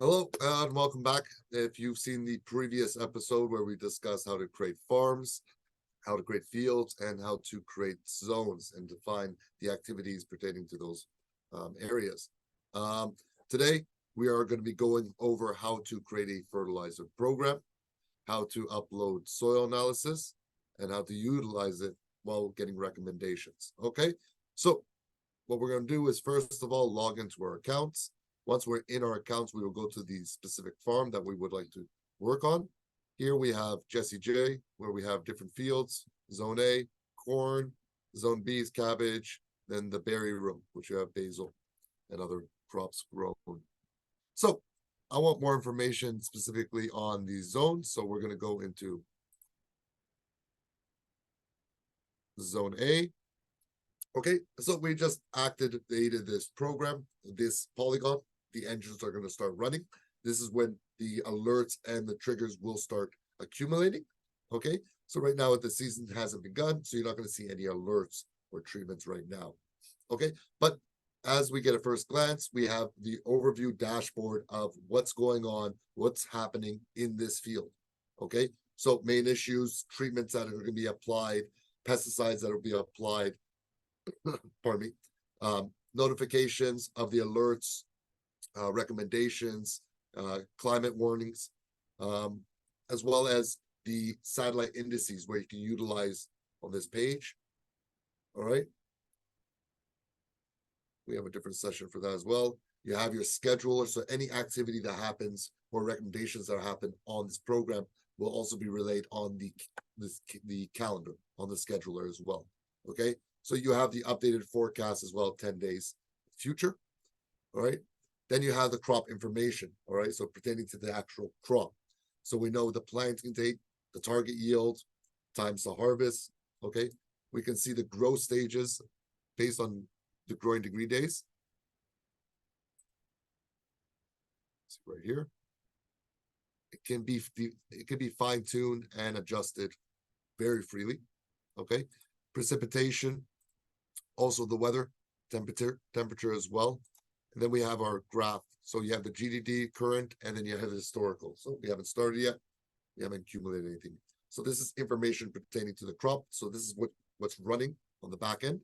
Hello and welcome back. If you've seen the previous episode where we discussed how to create farms, how to create fields, and how to create zones and define the activities pertaining to those areas. Today, we are going to be going over how to create a fertilizer program, how to upload soil analysis, and how to utilize it while getting recommendations. Okay, so what we're going to do is first of all, log into our accounts. Once we're in our accounts, we will go to the specific farm that we would like to work on. Here we have Jesse J, where we have different fields. Zone A, corn. Zone B is cabbage. Then the berry room, which you have basil and other crops grown. So I want more information specifically on these zones. So we're going to go into Zone A. Okay, so we just activated this program, this polygon. The engines are going to start running. This is when the alerts and the triggers will start accumulating. Okay, so right now the season hasn't begun, so you're not going to see any alerts or treatments right now. Okay, but as we get a first glance, we have the overview dashboard of what's going on, what's happening in this field. Okay, so main issues, treatments that are going to be applied, pesticides that will be applied, pardon me, notifications of the alerts, recommendations, climate warnings, as well as the satellite indices where you can utilize on this page. All right. We have a different session for that as well. You have your scheduler, so any activity that happens or recommendations that happen on this program will also be relayed on the calendar, on the scheduler as well. Okay, so you have the updated forecast as well, 10 days future. All right, then you have the crop information. All right, so pertaining to the actual crop. So we know the plant intake, the target yield, times the harvest. Okay, we can see the growth stages based on the growing degree days. See right here. It can be fine-tuned and adjusted very freely. Okay, precipitation, also the weather, temperature as well. And then we have our graph. So you have the GDD current, and then you have the historical. So we haven't started yet. We haven't accumulated anything. So this is information pertaining to the crop. So this is what's running on the back end,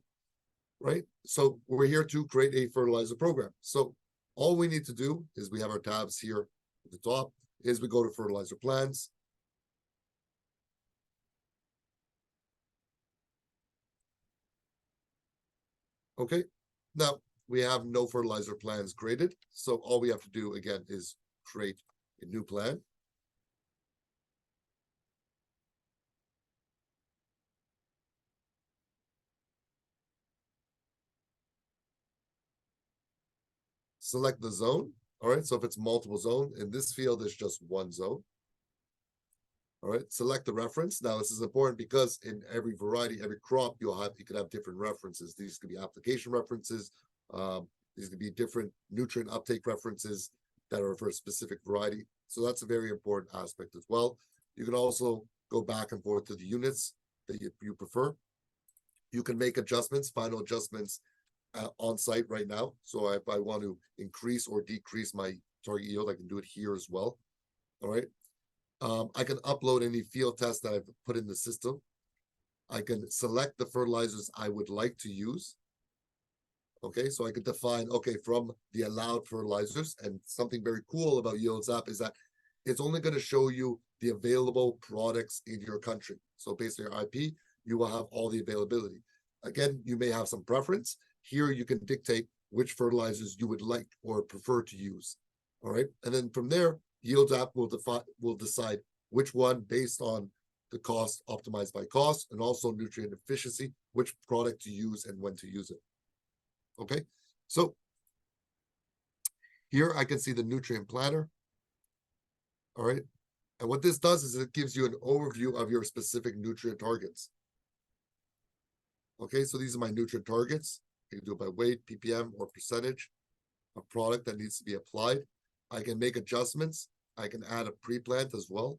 right? So we're here to create a fertilizer program. So all we need to do is we have our tabs here at the top, is we go to fertilizer plans. Okay, now we have no fertilizer plans created. So all we have to do again is create a new plan. Select the zone. All right, so if it's multiple zone, in this field, there's just one zone. All right, select the reference. Now, this is important because in every variety, every crop, you can have different references. These could be application references. These could be different nutrient uptake references that are for a specific variety. So that's a very important aspect as well. You can also go back and forth to the units that you prefer. You can make adjustments, final adjustments on site right now. So if I want to increase or decrease my target yield, I can do it here as well. All right. I can upload any field tests that I've put in the system. I can select the fertilizers I would like to use. Okay, so I could define, okay, from the allowed fertilizers. And something very cool about yieldsApp is that it's only going to show you the available products in your country. So based on your IP, you will have all the availability. Again, you may have some preference. Here you can dictate which fertilizers you would like or prefer to use. All right, and then from there, yieldsApp will decide which one based on the cost optimized by cost and also nutrient efficiency, which product to use and when to use it. Okay, so here I can see the nutrient planner. All right, and what this does is it gives you an overview of your specific nutrient targets. Okay, so these are my nutrient targets. I can do it by weight, ppm, or percentage of product that needs to be applied. I can make adjustments. I can add a pre-plant as well.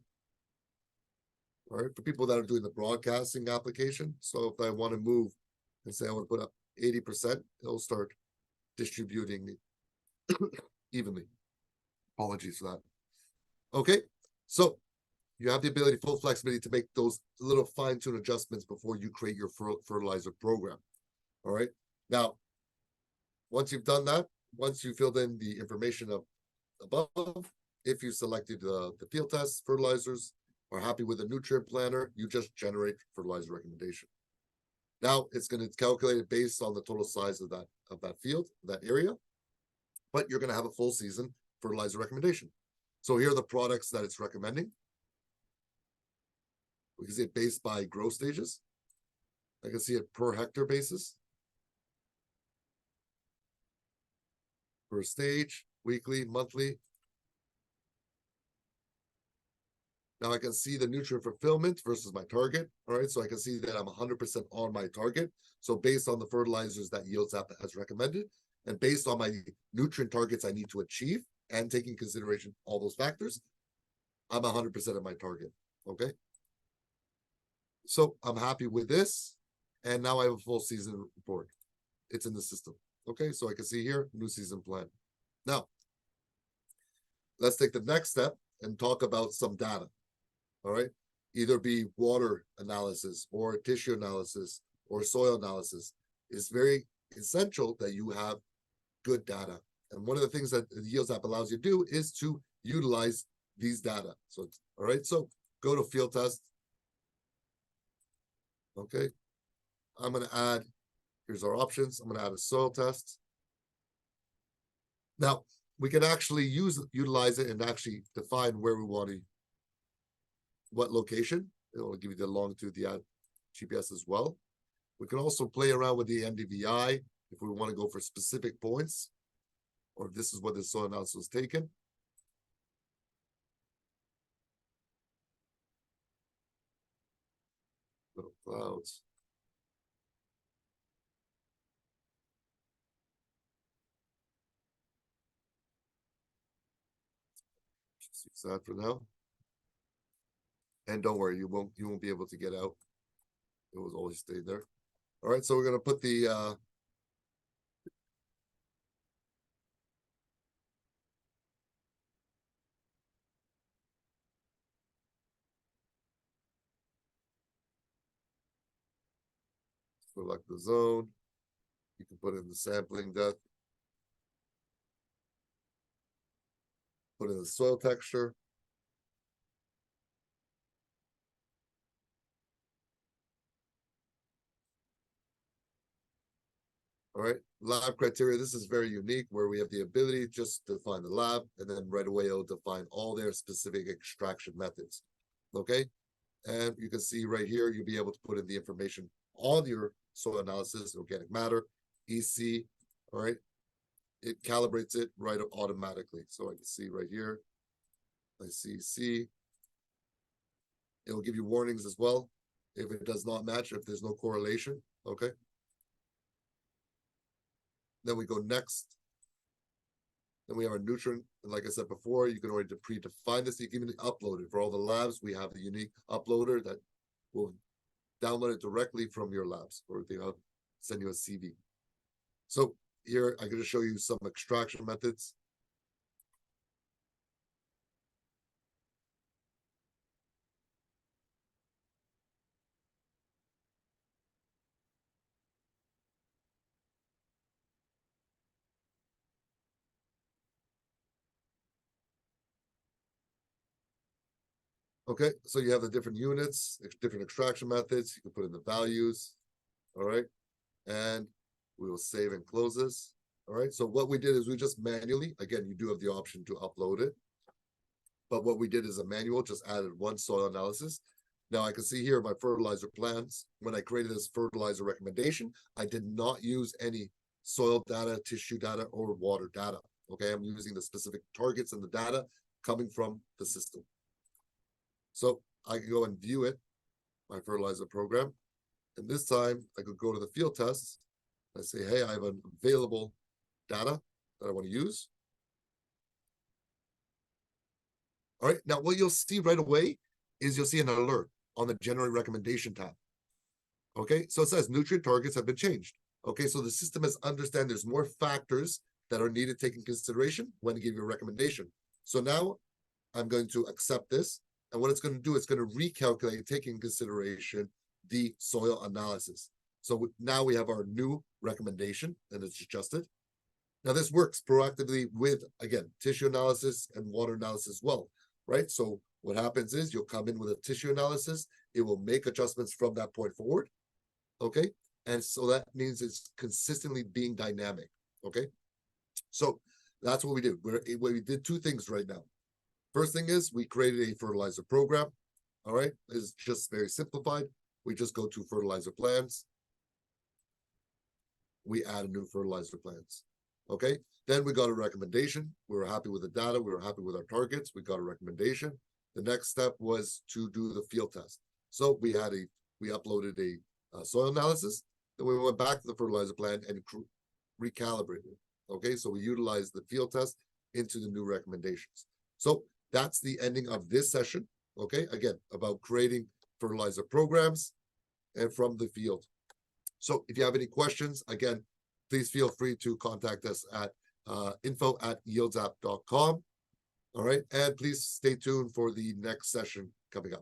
All right, for people that are doing the broadcasting application. So if I want to move and say I want to put up 80%, it'll start distributing evenly. Apologies for that. Okay, so you have the ability, full flexibility to make those little fine-tune adjustments before you create your fertilizer program. All right. Now, once you've done that, once you filled in the information above, if you selected the field tests, fertilizers, are happy with the nutrient planner, you just generate fertilizer recommendation. Now it's going to calculate it based on the total size of that field, that area, but you're going to have a full season fertilizer recommendation. So here are the products that it's recommending. We can see it based by growth stages. I can see it per hectare basis, per stage, weekly, monthly. Now I can see the nutrient fulfillment versus my target. All right, so I can see that I'm 100% on my target. So based on the fertilizers that yieldsApp has recommended, and based on my nutrient targets I need to achieve, and taking consideration all those factors, I'm 100% of my target. Okay. So I'm happy with this. And now I have a full season report. It's in the system. Okay, so I can see here, new season plan. Now, let's take the next step and talk about some data. All right, either be water analysis or tissue analysis or soil analysis. It's very essential that you have good data. And one of the things that the yieldsApp allows you to do is to utilize these data. So, all right, so go to field test. Okay, I'm going to add, here's our options. I'm going to add a soil test. Now, we can actually utilize it and actually define where we want to, what location. It will give you the longitude, the GPS as well. We can also play around with the NDVI if we want to go for specific points, or if this is what the soil analysis was taken. Little clouds. Just use that for now. And don't worry, you won't be able to get out. It will always stay there. All right, so we're going to put the select the zone. You can put in the sampling depth. Put in the soil texture. All right, lab criteria. This is very unique where we have the ability just to find the lab and then right away it'll define all their specific extraction methods. Okay, and you can see right here, you'll be able to put in the information on your soil analysis, organic matter, EC. All right, it calibrates it right automatically. So I can see right here, I see C. It will give you warnings as well if it does not match, if there's no correlation. Okay. Then we go next. Then we have our nutrient. And like I said before, you can already predefine this. You can even upload it. For all the labs, we have the unique uploader that will download it directly from your labs, or they'll send you a CV. So here, I'm going to show you some extraction methods. Okay, so you have the different units, different extraction methods. You can put in the values. All right, and we will save and close this. All right, so what we did is we just manually, again, you do have the option to upload it, but what we did is a manual, just added one soil analysis. Now I can see here my fertilizer plans. When I created this fertilizer recommendation, I did not use any soil data, tissue data, or water data. Okay, I'm using the specific targets and the data coming from the system. So I can go and view it, my fertilizer program. And this time I could go to the field tests. I say, hey, I have an available data that I want to use. All right, now what you'll see right away is you'll see an alert on the generate recommendation tab. Okay, so it says nutrient targets have been changed. Okay, so the system has understand there's more factors that are needed to take in consideration when to give you a recommendation. So now I'm going to accept this. And what it's going to do, it's going to recalculate, taking consideration the soil analysis. So now we have our new recommendation and it's adjusted. Now this works proactively with, again, tissue analysis and water analysis as well, right? So what happens is you'll come in with a tissue analysis. It will make adjustments from that point forward, okay? And so that means it's consistently being dynamic, okay? So that's what we did. We did two things right now. First thing is we created a fertilizer program, all right? It's just very simplified. We just go to fertilizer plans. We add a new fertilizer plans, okay? Then we got a recommendation. We were happy with the data. We were happy with our targets. We got a recommendation. The next step was to do the field test. So we uploaded a soil analysis. Then we went back to the fertilizer plan and recalibrated. Okay, so we utilized the field test into the new recommendations. So that's the ending of this session. Okay, again, about creating fertilizer programs and from the field. So if you have any questions, again, please feel free to contact us at info@yieldsApp.com. All right, and please stay tuned for the next session coming up.